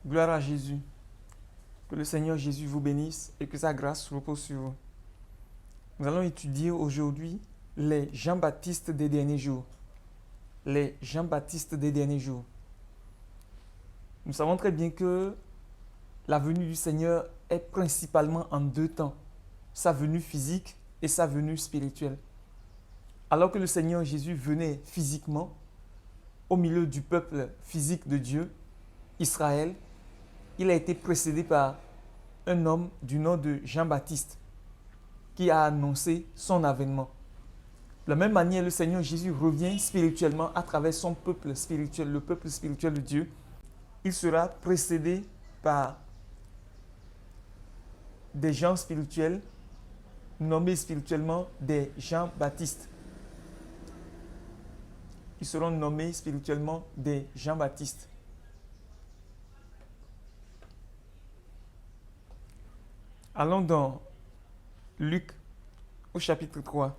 Gloire à Jésus. Que le Seigneur Jésus vous bénisse et que sa grâce repose sur vous. Nous allons étudier aujourd'hui les Jean-Baptiste des derniers jours. Les Jean-Baptiste des derniers jours. Nous savons très bien que la venue du Seigneur est principalement en deux temps. Sa venue physique et sa venue spirituelle. Alors que le Seigneur Jésus venait physiquement au milieu du peuple physique de Dieu, Israël, il a été précédé par un homme du nom de Jean-Baptiste qui a annoncé son avènement. De la même manière, le Seigneur Jésus revient spirituellement à travers son peuple spirituel, le peuple spirituel de Dieu. Il sera précédé par des gens spirituels, nommés spirituellement des Jean-Baptistes. Ils seront nommés spirituellement des Jean-Baptistes. Allons dans Luc au chapitre 3.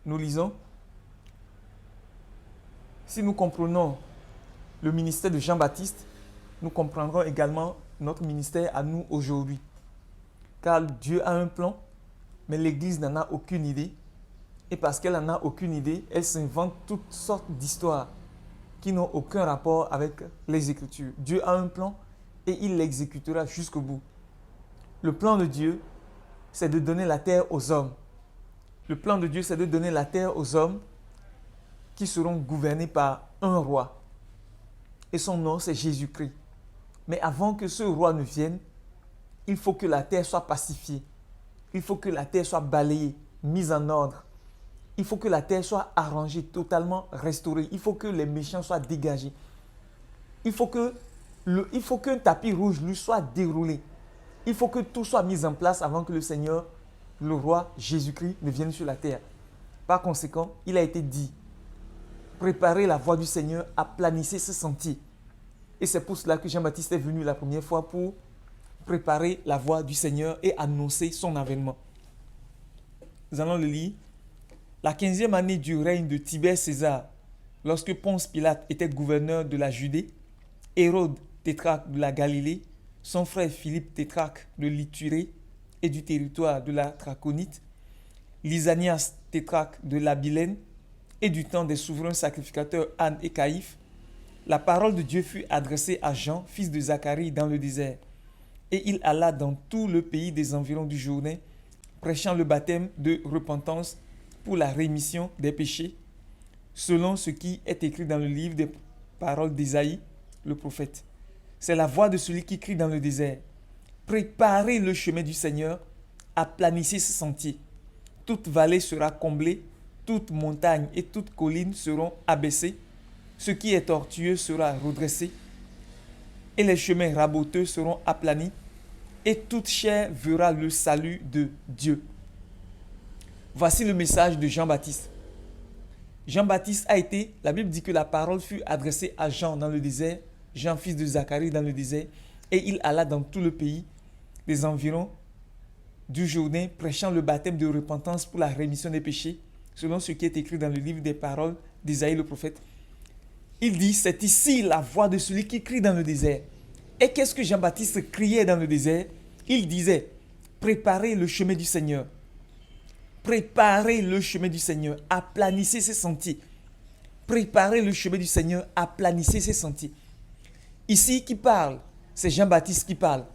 Nous lisons. Si nous comprenons le ministère de Jean-Baptiste, nous comprendrons également notre ministère à nous aujourd'hui. Car Dieu a un plan, mais l'Église n'en a aucune idée. Et parce qu'elle n'en a aucune idée, elle s'invente toutes sortes d'histoires qui n'ont aucun rapport avec les Écritures. Dieu a un plan et il l'exécutera jusqu'au bout. Le plan de Dieu, c'est de donner la terre aux hommes. Le plan de Dieu, c'est de donner la terre aux hommes qui seront gouvernés par un roi. Et son nom, c'est Jésus-Christ. Mais avant que ce roi ne vienne, il faut que la terre soit pacifiée. Il faut que la terre soit balayée, mise en ordre. Il faut que la terre soit arrangée, totalement restaurée. Il faut que les méchants soient dégagés. Il faut qu'un tapis rouge lui soit déroulé. Il faut que tout soit mis en place avant que le Seigneur, le roi Jésus-Christ, ne vienne sur la terre. Par conséquent, il a été dit, préparez la voie du Seigneur, aplanissez ce sentier. Et c'est pour cela que Jean-Baptiste est venu la première fois pour préparer la voie du Seigneur et annoncer son avènement. Nous allons le lire. La 15e année du règne de Tibère César, lorsque Ponce Pilate était gouverneur de la Judée, Hérode, tétrarque de la Galilée, son frère Philippe, tétrarque de l'Ithurée et du territoire de la Traconite, Lysanias, tétrarque de l'Abilène, et du temps des souverains sacrificateurs Anne et Caïphe, la parole de Dieu fut adressée à Jean, fils de Zacharie, dans le désert. Et il alla dans tout le pays des environs du Jourdain, prêchant le baptême de repentance pour la rémission des péchés, selon ce qui est écrit dans le livre des paroles d'Ésaïe, le prophète. C'est la voix de celui qui crie dans le désert. Préparez le chemin du Seigneur, aplanissez ce sentier. Toute vallée sera comblée, toute montagne et toute colline seront abaissées, ce qui est tortueux sera redressé, et les chemins raboteux seront aplanis, et toute chair verra le salut de Dieu. Voici le message de Jean-Baptiste. Jean-Baptiste a été, la Bible dit que la parole fut adressée à Jean dans le désert, Jean fils de Zacharie dans le désert, et il alla dans tout le pays des environs du Jourdain, prêchant le baptême de repentance pour la rémission des péchés, selon ce qui est écrit dans le livre des paroles d'Ésaïe le prophète. Il dit, c'est ici la voix de celui qui crie dans le désert. Et qu'est-ce que Jean-Baptiste criait dans le désert? Il disait, préparez le chemin du Seigneur. Préparez le chemin du Seigneur, aplanissez ses sentiers. Préparez le chemin du Seigneur, aplanissez ses sentiers. Ici, qui parle? C'est Jean-Baptiste qui parle.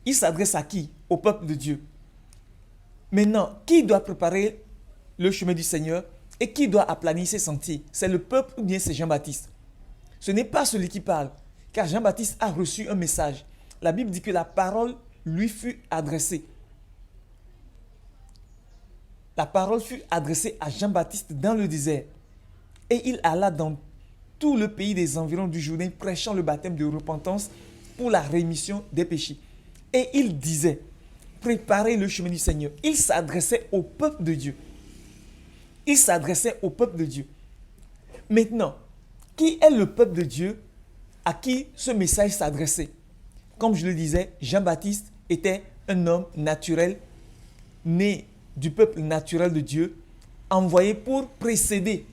Il s'adresse à qui? Au peuple de Dieu. Maintenant, qui doit préparer le chemin du Seigneur et qui doit aplanir ses sentiers? C'est le peuple ou bien c'est Jean-Baptiste? Ce n'est pas celui qui parle, car Jean-Baptiste a reçu un message. La Bible dit que la parole lui fut adressée. La parole fut adressée à Jean-Baptiste dans le désert. Et il alla dans tout le pays des environs du Jourdain, prêchant le baptême de repentance pour la rémission des péchés. Et il disait, préparez le chemin du Seigneur. Il s'adressait au peuple de Dieu. Il s'adressait au peuple de Dieu. Maintenant, qui est le peuple de Dieu à qui ce message s'adressait? Comme je le disais, Jean-Baptiste était un homme naturel, né du peuple naturel de Dieu, envoyé pour précéder,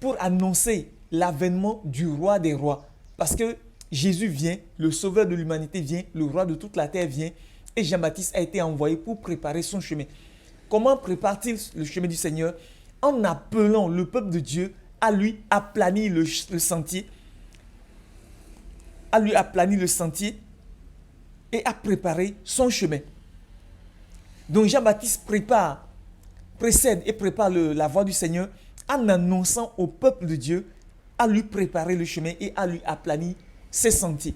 pour annoncer l'avènement du roi des rois. Parce que Jésus vient, le sauveur de l'humanité vient, le roi de toute la terre vient, et Jean-Baptiste a été envoyé pour préparer son chemin. Comment prépare-t-il le chemin du Seigneur? En appelant le peuple de Dieu à lui aplanir le sentier, et à préparer son chemin. Donc Jean-Baptiste précède et prépare la voie du Seigneur en annonçant au peuple de Dieu à lui préparer le chemin et à lui aplanir ses sentiers.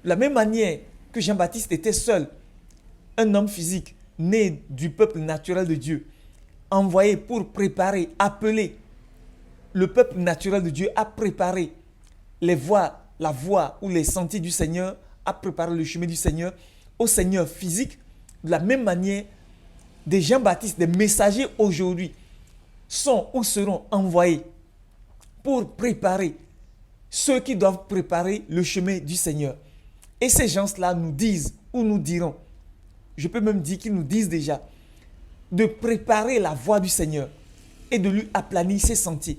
De la même manière que Jean-Baptiste était seul, un homme physique né du peuple naturel de Dieu, envoyé pour préparer, appeler le peuple naturel de Dieu à préparer la voie ou les sentiers du Seigneur, à préparer le chemin du Seigneur au Seigneur physique. De la même manière, des Jean-Baptiste, des messagers aujourd'hui sont ou seront envoyés pour préparer ceux qui doivent préparer le chemin du Seigneur. Et ces gens-là nous disent ou nous diront, je peux même dire qu'ils nous disent déjà, de préparer la voie du Seigneur et de lui aplanir ses sentiers.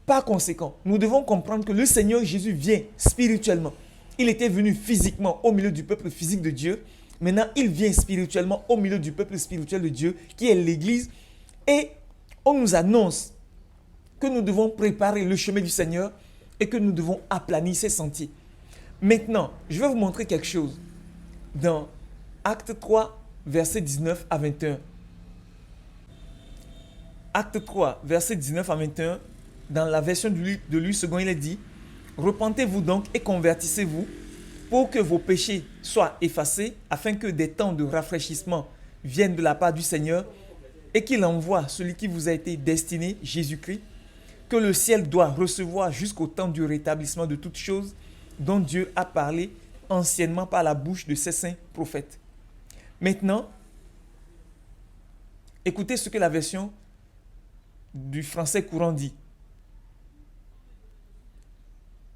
Par conséquent, nous devons comprendre que le Seigneur Jésus vient spirituellement. Il était venu physiquement au milieu du peuple physique de Dieu. Maintenant, il vient spirituellement au milieu du peuple spirituel de Dieu, qui est l'Église. Et on nous annonce que nous devons préparer le chemin du Seigneur et que nous devons aplanir ses sentiers. Maintenant, je vais vous montrer quelque chose. Dans Acte 3, versets 19 à 21. Acte 3, versets 19 à 21, dans la version de Louis II, il est dit « Repentez-vous donc et convertissez-vous pour que vos péchés soient effacés, afin que des temps de rafraîchissement viennent de la part du Seigneur et qu'il envoie celui qui vous a été destiné, Jésus-Christ, que le ciel doit recevoir jusqu'au temps du rétablissement de toutes choses dont Dieu a parlé anciennement par la bouche de ses saints prophètes. » Maintenant, écoutez ce que la version du français courant dit.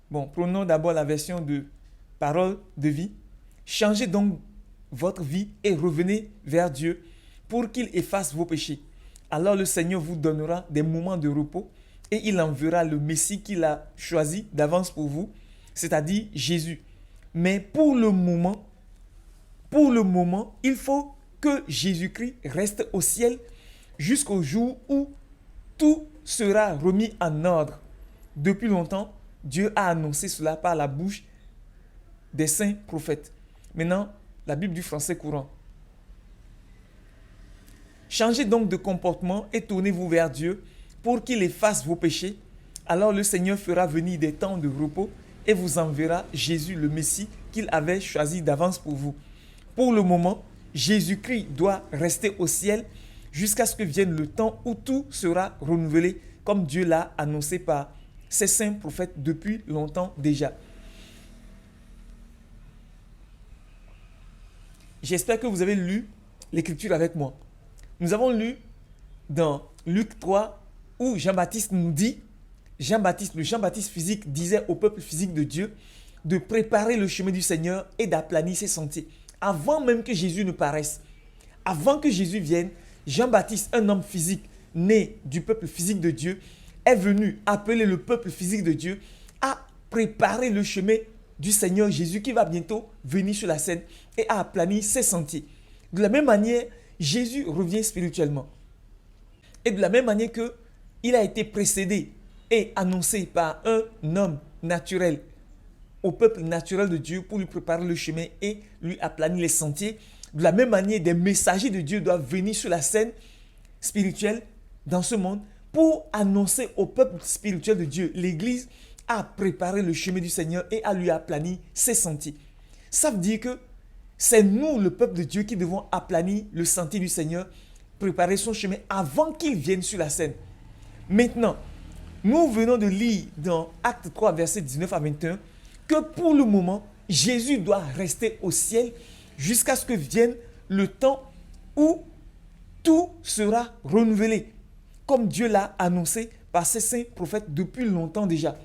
Bon, prenons d'abord la version de Parole de vie. Changez donc votre vie et revenez vers Dieu pour qu'il efface vos péchés. Alors le Seigneur vous donnera des moments de repos et il enverra le Messie qu'il a choisi d'avance pour vous, c'est-à-dire Jésus. Mais pour le moment, il faut que Jésus-Christ reste au ciel jusqu'au jour où tout sera remis en ordre. Depuis longtemps, Dieu a annoncé cela par la bouche des saints prophètes. Maintenant, la Bible du français courant. Changez donc de comportement et tournez-vous vers Dieu pour qu'il efface vos péchés. Alors le Seigneur fera venir des temps de repos et vous enverra Jésus le Messie qu'il avait choisi d'avance pour vous. Pour le moment, Jésus-Christ doit rester au ciel jusqu'à ce que vienne le temps où tout sera renouvelé comme Dieu l'a annoncé par ses saints prophètes depuis longtemps déjà. J'espère que vous avez lu l'écriture avec moi. Nous avons lu dans Luc 3 où Jean-Baptiste nous dit, le Jean-Baptiste physique disait au peuple physique de Dieu de préparer le chemin du Seigneur et d'aplanir ses sentiers. Avant même que Jésus ne paraisse, avant que Jésus vienne, Jean-Baptiste, un homme physique né du peuple physique de Dieu, est venu appeler le peuple physique de Dieu à préparer le chemin du Seigneur Jésus qui va bientôt venir sur la scène et à aplanir ses sentiers. De la même manière, Jésus revient spirituellement. Et de la même manière qu'il a été précédé et annoncé par un homme naturel au peuple naturel de Dieu pour lui préparer le chemin et lui aplanir les sentiers, de la même manière, des messagers de Dieu doivent venir sur la scène spirituelle dans ce monde pour annoncer au peuple spirituel de Dieu, l'Église, à préparer le chemin du Seigneur et à lui aplanir ses sentiers. Ça veut dire que c'est nous, le peuple de Dieu, qui devons aplanir le sentier du Seigneur, préparer son chemin avant qu'il vienne sur la scène. Maintenant, nous venons de lire dans Acte 3, versets 19 à 21, que pour le moment, Jésus doit rester au ciel jusqu'à ce que vienne le temps où tout sera renouvelé, comme Dieu l'a annoncé par ses saints prophètes depuis longtemps déjà.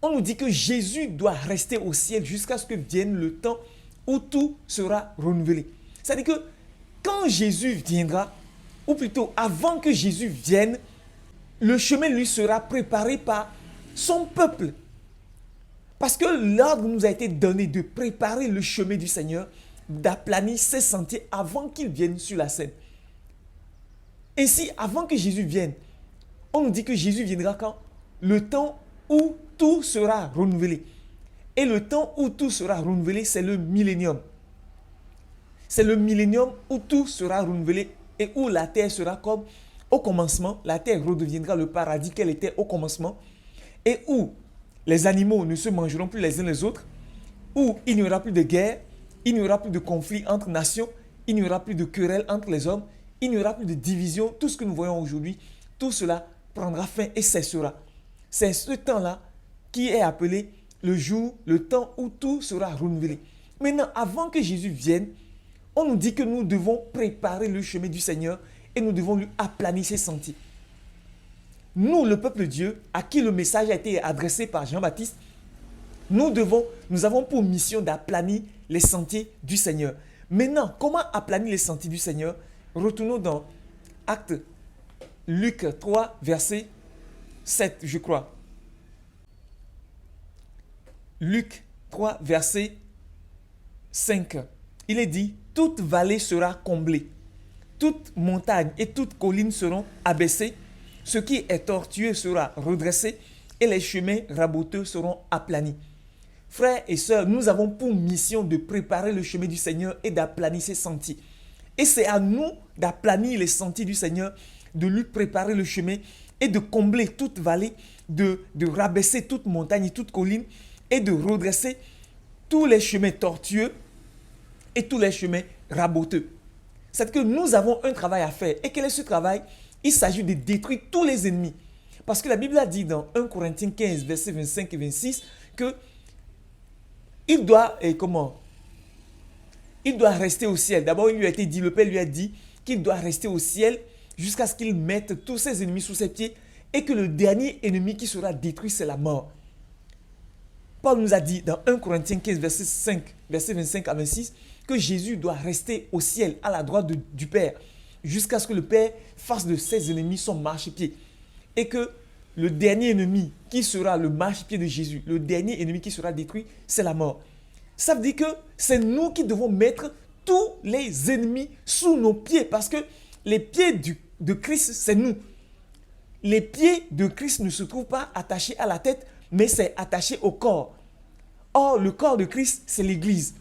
On nous dit que Jésus doit rester au ciel jusqu'à ce que vienne le temps où tout sera renouvelé. C'est-à-dire que quand Jésus viendra, ou plutôt avant que Jésus vienne, le chemin lui sera préparé par son peuple. Parce que l'ordre nous a été donné de préparer le chemin du Seigneur, d'aplanir ses sentiers avant qu'il vienne sur la scène. Ainsi, avant que Jésus vienne, on nous dit que Jésus viendra quand? Le temps où tout sera renouvelé. Et le temps où tout sera renouvelé, c'est le millénium. C'est le millénium où tout sera renouvelé et où la terre sera comme au commencement. La terre redeviendra le paradis qu'elle était au commencement. Et où les animaux ne se mangeront plus les uns les autres. Où il n'y aura plus de guerre. Il n'y aura plus de conflits entre nations. Il n'y aura plus de querelles entre les hommes. Il n'y aura plus de division. Tout ce que nous voyons aujourd'hui, tout cela prendra fin et cessera. C'est ce temps-là qui est appelé le jour, le temps où tout sera renouvelé. Maintenant, avant que Jésus vienne, on nous dit que nous devons préparer le chemin du Seigneur et nous devons lui aplanir ses sentiers. Nous, le peuple de Dieu, à qui le message a été adressé par Jean-Baptiste, nous avons pour mission d'aplanir les sentiers du Seigneur. Maintenant, comment aplanir les sentiers du Seigneur? Retournons dans Actes, Luc 3, verset 7, je crois. Luc 3, verset 5. Il est dit, toute vallée sera comblée, toute montagne et toute colline seront abaissées, ce qui est tortueux sera redressé et les chemins raboteux seront aplanis. Frères et sœurs, nous avons pour mission de préparer le chemin du Seigneur et d'aplanir ses sentiers. Et c'est à nous d'aplanir les sentiers du Seigneur, de lui préparer le chemin et de combler toute vallée, de rabaisser toute montagne et toute colline et de redresser tous les chemins tortueux et tous les chemins raboteux. C'est que nous avons un travail à faire. Et quel est ce travail? Il s'agit de détruire tous les ennemis. Parce que la Bible a dit dans 1 Corinthiens 15, versets 25 et 26 que il doit rester au ciel. D'abord, il lui a été dit, le Père lui a dit qu'il doit rester au ciel jusqu'à ce qu'il mette tous ses ennemis sous ses pieds et que le dernier ennemi qui sera détruit, c'est la mort. Paul nous a dit dans 1 Corinthiens 15, verset 25 à 26, que Jésus doit rester au ciel, à la droite du Père, jusqu'à ce que le Père fasse de ses ennemis son marchepied. Et que le dernier ennemi qui sera le marchepied de Jésus, le dernier ennemi qui sera détruit, c'est la mort. Ça veut dire que c'est nous qui devons mettre tous les ennemis sous nos pieds, parce que les pieds de Christ, c'est nous. Les pieds de Christ ne se trouvent pas attachés à la tête, mais c'est attaché au corps. Or, le corps de Christ, c'est l'Église.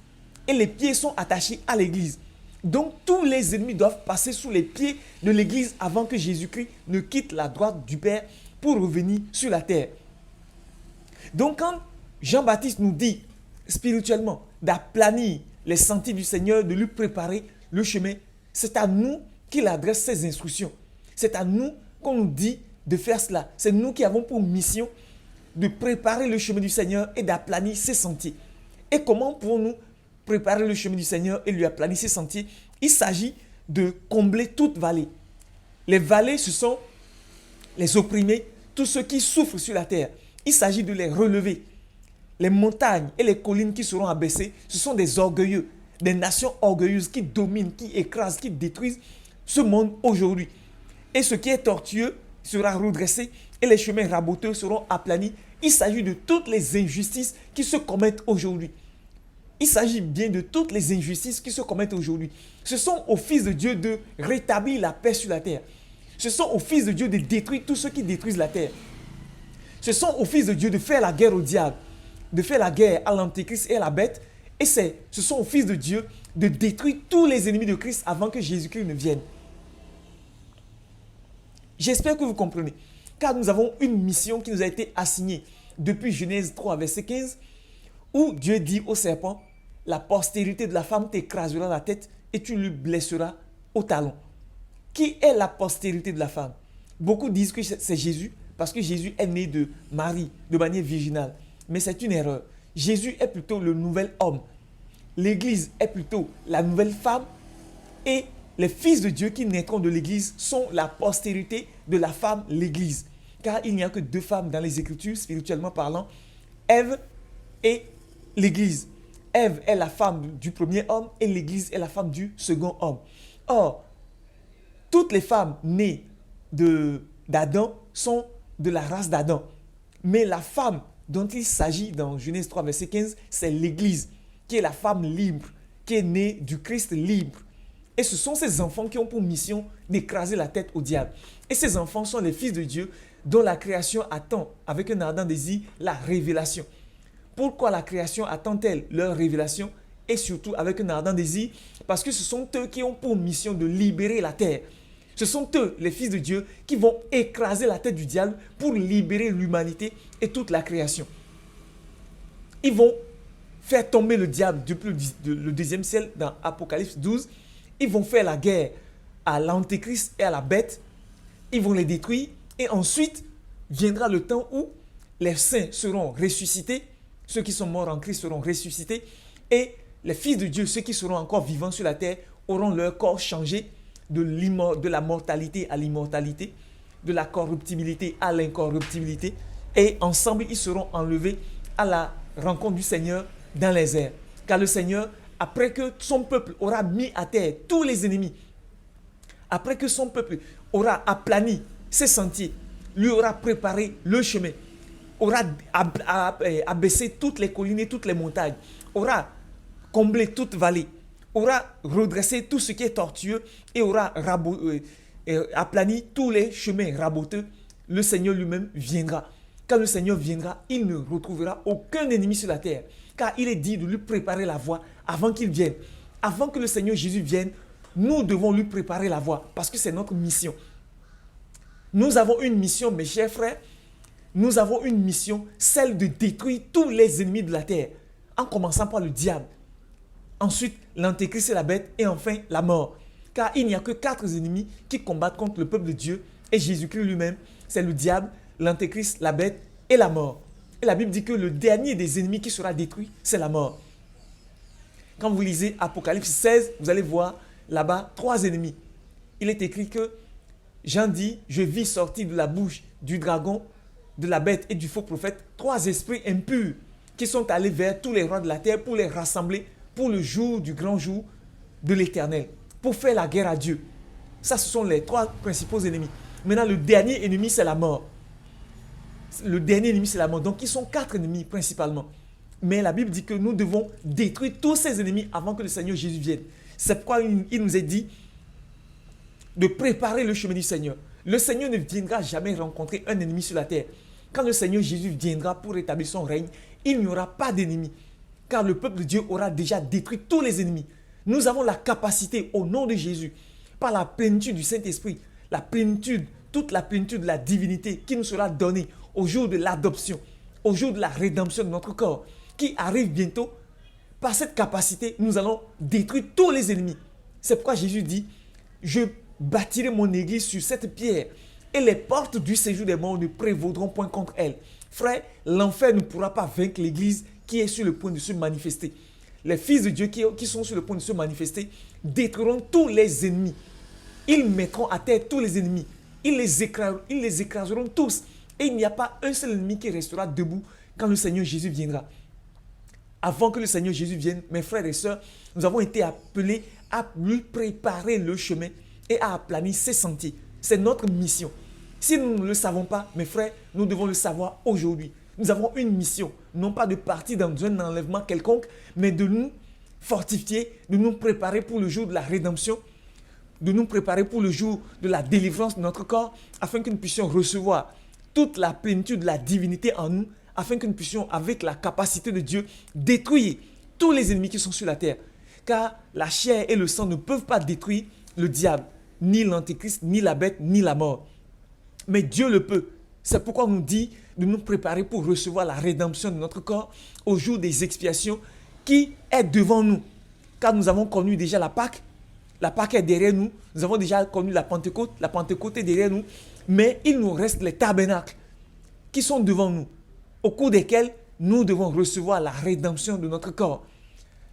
Et les pieds sont attachés à l'Église. Donc, tous les ennemis doivent passer sous les pieds de l'Église avant que Jésus-Christ ne quitte la droite du Père pour revenir sur la terre. Donc, quand Jean-Baptiste nous dit spirituellement d'aplanir les sentiers du Seigneur, de lui préparer le chemin, c'est à nous qu'il adresse ses instructions. C'est à nous qu'on nous dit de faire cela. C'est nous qui avons pour mission de préparer le chemin du Seigneur et d'aplanir ses sentiers. Et comment pouvons-nous préparer le chemin du Seigneur et lui aplanir ses sentiers? Il s'agit de combler toute vallée. Les vallées, ce sont les opprimés, tous ceux qui souffrent sur la terre. Il s'agit de les relever. Les montagnes et les collines qui seront abaissées, ce sont des orgueilleux, des nations orgueilleuses qui dominent, qui écrasent, qui détruisent ce monde aujourd'hui. Et ce qui est tortueux sera redressé et les chemins raboteux seront aplanis. Il s'agit de toutes les injustices qui se commettent aujourd'hui. Il s'agit bien de toutes les injustices qui se commettent aujourd'hui. Ce sont aux fils de Dieu de rétablir la paix sur la terre. Ce sont aux fils de Dieu de détruire tous ceux qui détruisent la terre. Ce sont aux fils de Dieu de faire la guerre au diable, de faire la guerre à l'antéchrist et à la bête. Et ce sont aux fils de Dieu de détruire tous les ennemis de Christ avant que Jésus-Christ ne vienne. J'espère que vous comprenez. Car nous avons une mission qui nous a été assignée depuis Genèse 3, verset 15, où Dieu dit au serpent, la postérité de la femme t'écrasera la tête et tu lui blesseras au talon. Qui est la postérité de la femme? Beaucoup disent que c'est Jésus, parce que Jésus est né de Marie, de manière virginale. Mais c'est une erreur. Jésus est plutôt le nouvel homme. L'Église est plutôt la nouvelle femme. Et les fils de Dieu qui naîtront de l'Église sont la postérité de la femme, l'Église. Car il n'y a que deux femmes dans les Écritures, spirituellement parlant, Ève et l'Église. Ève est la femme du premier homme et l'Église est la femme du second homme. Or, toutes les femmes nées d'Adam sont de la race d'Adam. Mais la femme dont il s'agit dans Genèse 3, verset 15, c'est l'Église, qui est la femme libre, qui est née du Christ libre. Et ce sont ces enfants qui ont pour mission d'écraser la tête au diable. Et ces enfants sont les fils de Dieu dont la création attend, avec un ardent désir, la révélation. Pourquoi la création attend-elle leur révélation? Et surtout avec un ardent désir, parce que ce sont eux qui ont pour mission de libérer la terre. Ce sont eux, les fils de Dieu, qui vont écraser la tête du diable pour libérer l'humanité et toute la création. Ils vont faire tomber le diable depuis le deuxième ciel dans Apocalypse 12. Ils vont faire la guerre à l'Antéchrist et à la bête. Ils vont les détruire. Et ensuite, viendra le temps où les saints seront ressuscités. Ceux qui sont morts en Christ seront ressuscités. Et les fils de Dieu, ceux qui seront encore vivants sur la terre, auront leur corps changé de la mortalité à l'immortalité, de la corruptibilité à l'incorruptibilité. Et ensemble, ils seront enlevés à la rencontre du Seigneur dans les airs. Car le Seigneur, après que son peuple aura mis à terre tous les ennemis, après que son peuple aura aplani ses sentiers, lui aura préparé le chemin, aura abaissé toutes les collines et toutes les montagnes, aura comblé toute vallée, aura redressé tout ce qui est tortueux et aura aplani tous les chemins raboteux, le Seigneur lui-même viendra. Quand le Seigneur viendra, il ne retrouvera aucun ennemi sur la terre, car il est dit de lui préparer la voie avant qu'il vienne. Avant que le Seigneur Jésus vienne, nous devons lui préparer la voie, parce que c'est notre mission. Nous avons une mission, mes chers frères, nous avons une mission, celle de détruire tous les ennemis de la terre, en commençant par le diable. Ensuite, l'Antéchrist et la bête, et enfin la mort. Car il n'y a que 4 ennemis qui combattent contre le peuple de Dieu, et Jésus-Christ lui-même, c'est le diable, l'Antéchrist, la bête et la mort. Et la Bible dit que le dernier des ennemis qui sera détruit, c'est la mort. Quand vous lisez Apocalypse 16, vous allez voir là-bas 3 ennemis. Il est écrit que Jean dit, je vis sortir de la bouche du dragon, de la bête et du faux prophète 3 esprits impurs qui sont allés vers tous les rois de la terre pour les rassembler pour le jour du grand jour de l'Éternel, pour faire la guerre à Dieu. Ça, ce sont les 3 principaux ennemis. Maintenant, le dernier ennemi, c'est la mort. Le dernier ennemi, c'est la mort. Donc, ils sont 4 ennemis principalement. Mais la Bible dit que nous devons détruire tous ces ennemis avant que le Seigneur Jésus vienne. C'est pourquoi il nous est dit de préparer le chemin du Seigneur. Le Seigneur ne viendra jamais rencontrer un ennemi sur la terre. Quand le Seigneur Jésus viendra pour établir son règne, il n'y aura pas d'ennemis. Car le peuple de Dieu aura déjà détruit tous les ennemis. Nous avons la capacité, au nom de Jésus, par la plénitude du Saint-Esprit, la plénitude, toute la plénitude de la divinité qui nous sera donnée au jour de l'adoption, au jour de la rédemption de notre corps, qui arrive bientôt. Par cette capacité, nous allons détruire tous les ennemis. C'est pourquoi Jésus dit, je bâtirai mon église sur cette pierre et les portes du séjour des morts ne prévaudront point contre elle. Frère, l'enfer ne pourra pas vaincre l'église qui est sur le point de se manifester. Les fils de Dieu qui sont sur le point de se manifester détruiront tous les ennemis. Ils mettront à terre tous les ennemis. Ils les écraseront tous. Et il n'y a pas un seul ennemi qui restera debout quand le Seigneur Jésus viendra. Avant que le Seigneur Jésus vienne, mes frères et sœurs, nous avons été appelés à lui préparer le chemin et à aplanir ses sentiers. C'est notre mission. Si nous ne le savons pas, mes frères, nous devons le savoir aujourd'hui. Nous avons une mission, non pas de partir dans un enlèvement quelconque, mais de nous fortifier, de nous préparer pour le jour de la rédemption, de nous préparer pour le jour de la délivrance de notre corps, afin que nous puissions recevoir toute la plénitude de la divinité en nous, afin que nous puissions, avec la capacité de Dieu, détruire tous les ennemis qui sont sur la terre. Car la chair et le sang ne peuvent pas détruire le diable, ni l'antéchrist, ni la bête, ni la mort. Mais Dieu le peut. C'est pourquoi on nous dit de nous préparer pour recevoir la rédemption de notre corps au jour des expiations qui est devant nous. Car nous avons connu déjà la Pâque. La Pâque est derrière nous. Nous avons déjà connu la Pentecôte. La Pentecôte est derrière nous. Mais il nous reste les tabernacles qui sont devant nous, au cours desquels nous devons recevoir la rédemption de notre corps.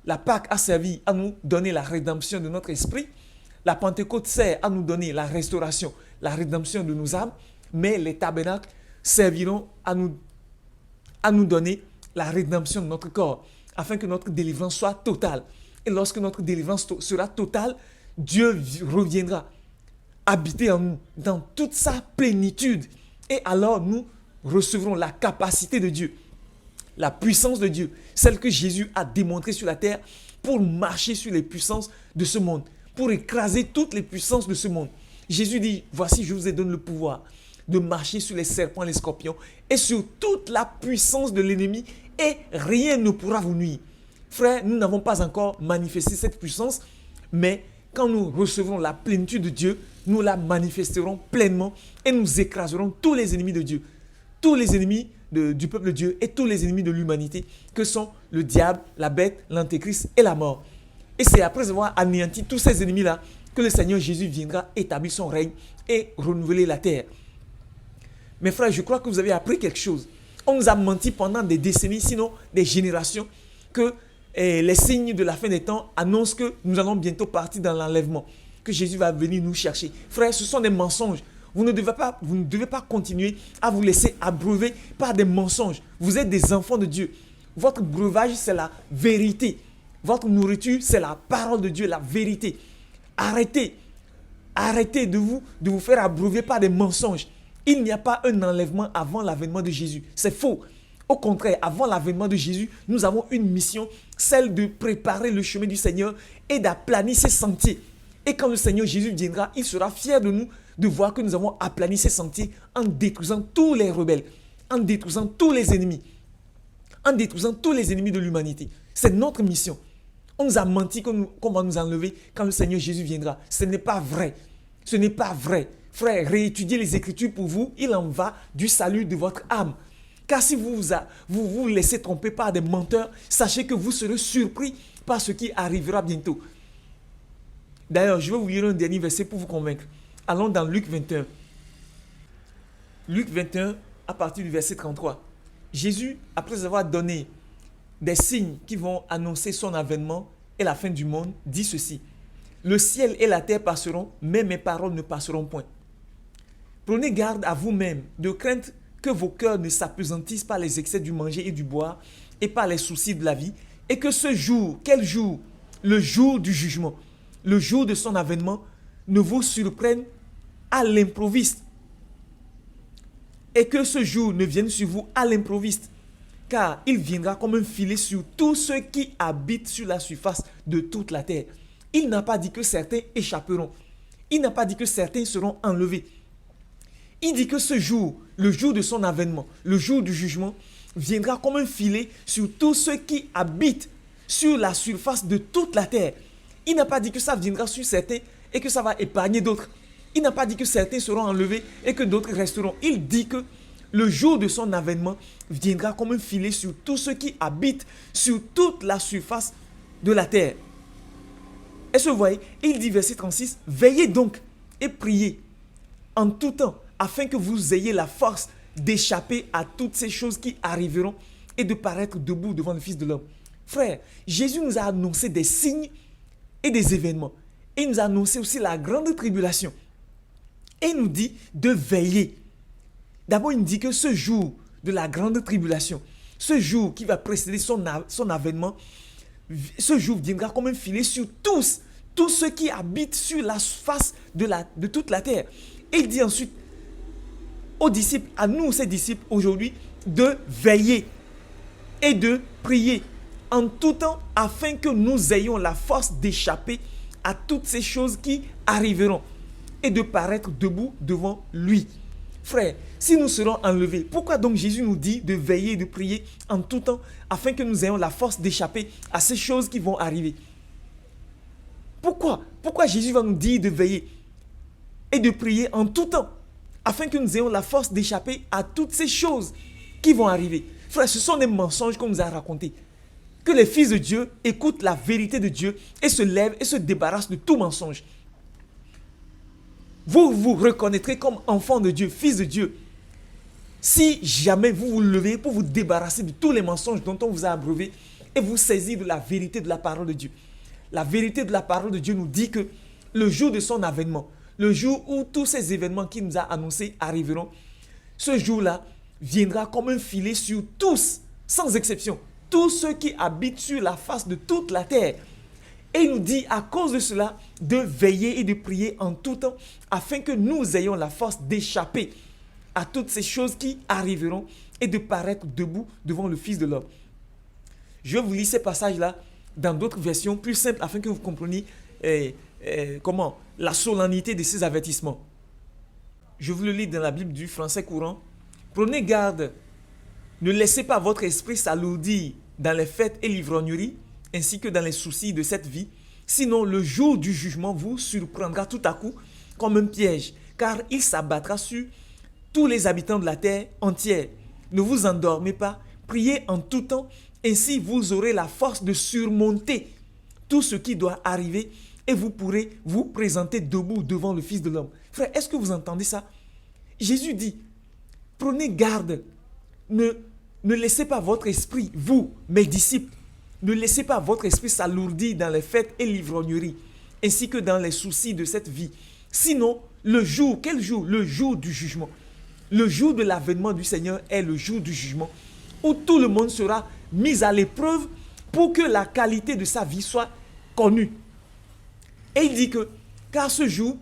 La Pâque a servi à nous donner la rédemption de notre esprit. La Pentecôte sert à nous donner la restauration, la rédemption de nos âmes. Mais les tabernacles serviront à nous donner la rédemption de notre corps, afin que notre délivrance soit totale. Et lorsque notre délivrance sera totale, Dieu reviendra habiter en nous dans toute sa plénitude. Et alors nous recevrons la capacité de Dieu la puissance de Dieu, celle que Jésus a démontrée sur la terre pour marcher sur les puissances de ce monde, pour écraser toutes les puissances de ce monde. Jésus dit, voici, je vous ai donné le pouvoir de marcher sur les serpents, les scorpions et sur toute la puissance de l'ennemi et rien ne pourra vous nuire. Frère, nous n'avons pas encore manifesté cette puissance, mais quand nous recevrons la plénitude de Dieu, nous la manifesterons pleinement et nous écraserons tous les ennemis de Dieu, tous les ennemis du peuple de Dieu et tous les ennemis de l'humanité que sont le diable, la bête, l'antéchrist et la mort. Et c'est après avoir anéanti tous ces ennemis-là que le Seigneur Jésus viendra établir son règne et renouveler la terre. Mes frères, je crois que vous avez appris quelque chose. On nous a menti pendant des décennies, sinon des générations, que les signes de la fin des temps annoncent que nous allons bientôt partir dans l'enlèvement, que Jésus va venir nous chercher. Frères, ce sont des mensonges. Vous ne devez pas continuer à vous laisser abreuver par des mensonges. Vous êtes des enfants de Dieu. Votre breuvage, c'est la vérité. Votre nourriture, c'est la parole de Dieu, la vérité. Arrêtez de vous faire abreuver par des mensonges. Il n'y a pas un enlèvement avant l'avènement de Jésus. C'est faux. Au contraire, avant l'avènement de Jésus, nous avons une mission, celle de préparer le chemin du Seigneur et d'aplanir ses sentiers. Et quand le Seigneur Jésus viendra, il sera fier de nous de voir que nous avons aplani ses sentiers en détruisant tous les rebelles, en détruisant tous les ennemis, en détruisant tous les ennemis de l'humanité. C'est notre mission. On nous a menti qu'on va nous enlever quand le Seigneur Jésus viendra. Ce n'est pas vrai. Ce n'est pas vrai. Frère, réétudiez les Écritures pour vous. Il en va du salut de votre âme. Car si vous laissez tromper par des menteurs, sachez que vous serez surpris par ce qui arrivera bientôt. D'ailleurs, je vais vous lire un dernier verset pour vous convaincre. Allons dans Luc 21. Luc 21, à partir du verset 33. Jésus, après avoir donné des signes qui vont annoncer son avènement et la fin du monde, dit ceci. Le ciel et la terre passeront, mais mes paroles ne passeront point. Prenez garde à vous-même de crainte que vos cœurs ne s'apesantissent par les excès du manger et du boire et par les soucis de la vie, et que ce jour, quel jour? Le jour du jugement, le jour de son avènement, ne vous surprenne à l'improviste. Et que ce jour ne vienne sur vous à l'improviste, car il viendra comme un filet sur tous ceux qui habitent sur la surface de toute la terre. Il n'a pas dit que certains échapperont. Il n'a pas dit que certains seront enlevés. Il dit que ce jour, le jour de son avènement, le jour du jugement, viendra comme un filet sur tous ceux qui habitent sur la surface de toute la terre. Il n'a pas dit que ça viendra sur certains et que ça va épargner d'autres. Il n'a pas dit que certains seront enlevés et que d'autres resteront. Il dit que le jour de son avènement viendra comme un filet sur tous ceux qui habitent sur toute la surface de la terre. Est-ce que vous voyez? Il dit verset 36, « Veillez donc et priez en tout temps, afin que vous ayez la force d'échapper à toutes ces choses qui arriveront et de paraître debout devant le Fils de l'homme. » Frère, Jésus nous a annoncé des signes et des événements. Et il nous a annoncé aussi la grande tribulation. Et il nous dit de veiller. D'abord, il nous dit que ce jour de la grande tribulation, ce jour qui va précéder son avènement, ce jour viendra comme un filet sur tous ceux qui habitent sur la face de toute la terre. Et il dit ensuite aux disciples, à nous, ses disciples aujourd'hui, de veiller et de prier en tout temps afin que nous ayons la force d'échapper à toutes ces choses qui arriveront et de paraître debout devant lui. Frère, si nous serons enlevés, pourquoi donc Jésus nous dit de veiller et de prier en tout temps afin que nous ayons la force d'échapper à ces choses qui vont arriver? Pourquoi Jésus va nous dire de veiller et de prier en tout temps afin que nous ayons la force d'échapper à toutes ces choses qui vont arriver? Frère, ce sont des mensonges qu'on nous a racontés. Que les fils de Dieu écoutent la vérité de Dieu et se lèvent et se débarrassent de tout mensonge. Vous vous reconnaîtrez comme enfant de Dieu, fils de Dieu, si jamais vous vous levez pour vous débarrasser de tous les mensonges dont on vous a abreuvé et vous saisir de la vérité de la parole de Dieu. La vérité de la parole de Dieu nous dit que le jour de son avènement, le jour où tous ces événements qu'il nous a annoncés arriveront, ce jour-là viendra comme un filet sur tous, sans exception, tous ceux qui habitent sur la face de toute la terre. Et il nous dit à cause de cela de veiller et de prier en tout temps afin que nous ayons la force d'échapper à toutes ces choses qui arriveront et de paraître debout devant le Fils de l'homme. Je vous lis ces passages-là dans d'autres versions plus simples afin que vous compreniez la solennité de ces avertissements. Je vous le lis dans la Bible du français courant. Prenez garde, ne laissez pas votre esprit s'alourdir dans les fêtes et l'ivrognerie, ainsi que dans les soucis de cette vie. Sinon, le jour du jugement vous surprendra tout à coup comme un piège, car il s'abattra sur tous les habitants de la terre entière. Ne vous endormez pas, priez en tout temps, ainsi vous aurez la force de surmonter tout ce qui doit arriver et vous pourrez vous présenter debout devant le Fils de l'homme. Frère, est-ce que vous entendez ça? Jésus dit, prenez garde, ne laissez pas votre esprit, vous, mes disciples, ne laissez pas votre esprit s'alourdir dans les fêtes et l'ivrognerie, ainsi que dans les soucis de cette vie. Sinon, le jour, quel jour? Le jour du jugement. Le jour de l'avènement du Seigneur est le jour du jugement, où tout le monde sera mis à l'épreuve pour que la qualité de sa vie soit connue. Et il dit que, car ce jour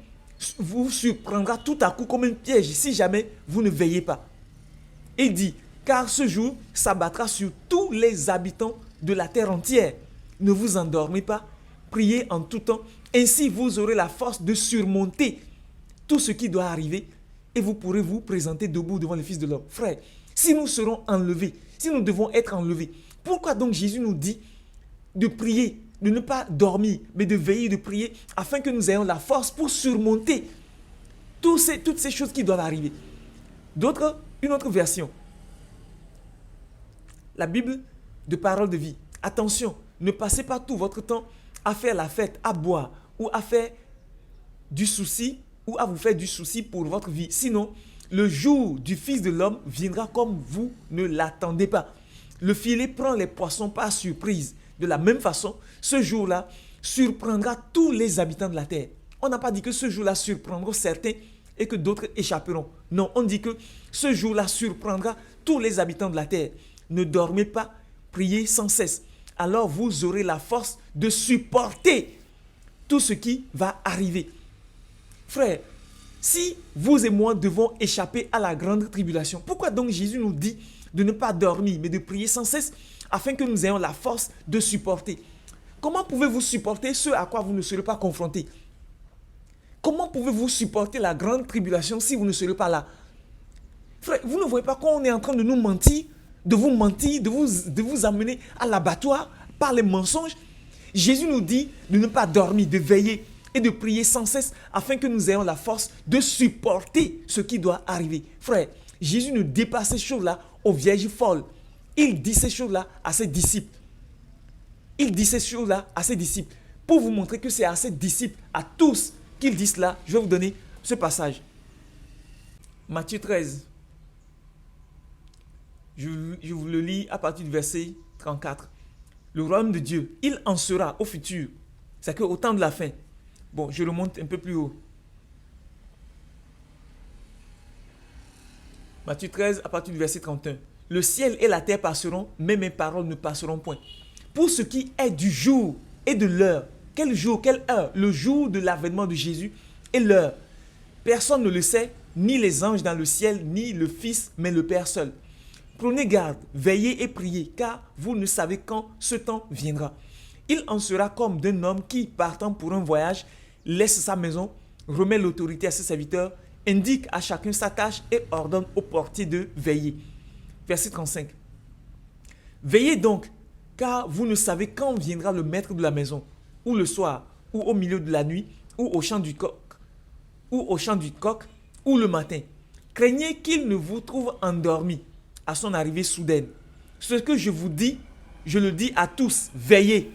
vous surprendra tout à coup comme un piège si jamais vous ne veillez pas. Il dit, car ce jour s'abattra sur tous les habitants de la terre entière. Ne vous endormez pas, priez en tout temps, ainsi vous aurez la force de surmonter tout ce qui doit arriver et vous pourrez vous présenter debout devant le Fils de l'homme. Frère, si nous serons enlevés, si nous devons être enlevés, pourquoi donc Jésus nous dit de prier, de ne pas dormir, mais de veiller, de prier, afin que nous ayons la force pour surmonter toutes ces choses qui doivent arriver. Une autre version. La Bible de parole de vie. Attention, ne passez pas tout votre temps à faire la fête, à boire, ou à faire du souci, ou à vous faire du souci pour votre vie. Sinon, le jour du Fils de l'homme viendra comme vous ne l'attendez pas. Le filet prend les poissons par surprise. De la même façon, ce jour-là surprendra tous les habitants de la terre. On n'a pas dit que ce jour-là surprendra certains et que d'autres échapperont. Non, on dit que ce jour-là surprendra tous les habitants de la terre. Ne dormez pas, priez sans cesse. Alors vous aurez la force de supporter tout ce qui va arriver. Frère, si vous et moi devons échapper à la grande tribulation, pourquoi donc Jésus nous dit de ne pas dormir, mais de prier sans cesse, afin que nous ayons la force de supporter? Comment pouvez-vous supporter ce à quoi vous ne serez pas confrontés? Comment pouvez-vous supporter la grande tribulation si vous ne serez pas là? Frère, vous ne voyez pas qu'on est en train de nous mentir, de vous amener à l'abattoir par les mensonges? Jésus nous dit de ne pas dormir, de veiller et de prier sans cesse afin que nous ayons la force de supporter ce qui doit arriver. Frère, Jésus ne dit pas ces choses-là aux vierges folles. Il dit ces choses-là à ses disciples. Il dit ces choses-là à ses disciples. Pour vous montrer que c'est à ses disciples, à tous, qu'il dit cela, je vais vous donner ce passage. Matthieu 13. Je vous le lis à partir du verset 34. Le royaume de Dieu, il en sera au futur. C'est qu'au temps de la fin. Bon, je remonte un peu plus haut. Matthieu 13, à partir du verset 31. Le ciel et la terre passeront, mais mes paroles ne passeront point. Pour ce qui est du jour et de l'heure, quel jour, quelle heure? Le jour de l'avènement de Jésus et l'heure. Personne ne le sait, ni les anges dans le ciel, ni le Fils, mais le Père seul. Prenez garde, veillez et priez, car vous ne savez quand ce temps viendra. Il en sera comme d'un homme qui, partant pour un voyage, laisse sa maison, remet l'autorité à ses serviteurs, indique à chacun sa tâche et ordonne au portier de veiller. Verset 35. Veillez donc, car vous ne savez quand viendra le maître de la maison, ou le soir, ou au milieu de la nuit, ou au chant du coq, ou le matin. Craignez qu'il ne vous trouve endormi à son arrivée soudaine. Ce que je vous dis, je le dis à tous, veillez.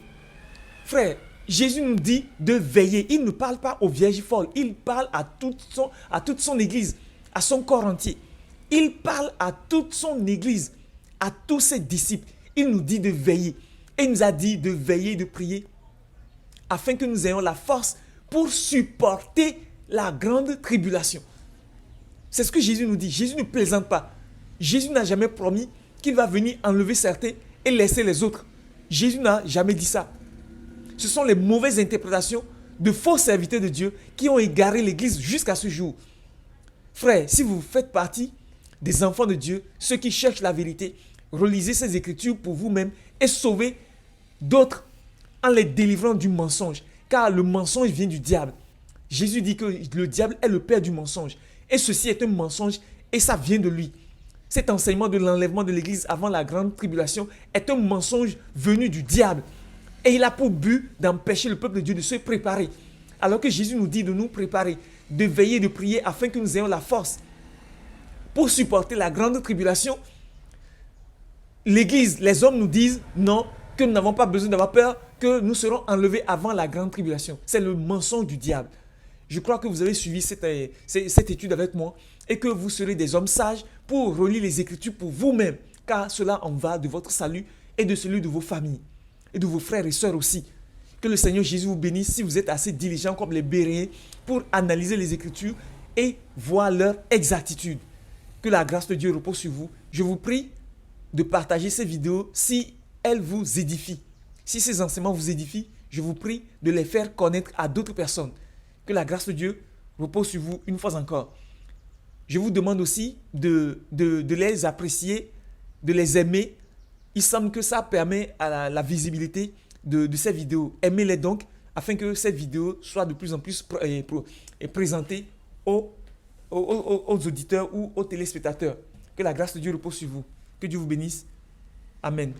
Frère, Jésus nous dit de veiller. Il ne parle pas aux vierges folles, il parle à toute son église, à son corps entier. Il parle à toute son église, à tous ses disciples. Il nous dit de veiller. Et il nous a dit de veiller, de prier, afin que nous ayons la force pour supporter la grande tribulation. C'est ce que Jésus nous dit. Jésus ne plaisante pas. Jésus n'a jamais promis qu'il va venir enlever certains et laisser les autres. Jésus n'a jamais dit ça. Ce sont les mauvaises interprétations de faux serviteurs de Dieu qui ont égaré l'Église jusqu'à ce jour. Frère, si vous faites partie des enfants de Dieu, ceux qui cherchent la vérité. Relisez ces Écritures pour vous-même et sauvez d'autres en les délivrant du mensonge. Car le mensonge vient du diable. Jésus dit que le diable est le père du mensonge. Et ceci est un mensonge et ça vient de lui. Cet enseignement de l'enlèvement de l'Église avant la grande tribulation est un mensonge venu du diable. Et il a pour but d'empêcher le peuple de Dieu de se préparer. Alors que Jésus nous dit de nous préparer, de veiller, de prier afin que nous ayons la force pour supporter la grande tribulation. L'Église, les hommes nous disent non, que nous n'avons pas besoin d'avoir peur, que nous serons enlevés avant la grande tribulation. C'est le mensonge du diable. Je crois que vous avez suivi cette étude avec moi et que vous serez des hommes sages pour relire les Écritures pour vous-même, car cela en va de votre salut et de celui de vos familles et de vos frères et sœurs aussi. Que le Seigneur Jésus vous bénisse si vous êtes assez diligents comme les Béréens pour analyser les Écritures et voir leur exactitude. Que la grâce de Dieu repose sur vous. Je vous prie de partager ces vidéos si elles vous édifient. Si ces enseignements vous édifient, je vous prie de les faire connaître à d'autres personnes. Que la grâce de Dieu repose sur vous une fois encore. Je vous demande aussi de les apprécier, de les aimer. Il semble que ça permet à la visibilité de ces vidéos. Aimez-les donc afin que cette vidéo soit de plus en plus présentée aux auditeurs ou aux téléspectateurs. Que la grâce de Dieu repose sur vous. Que Dieu vous bénisse. Amen.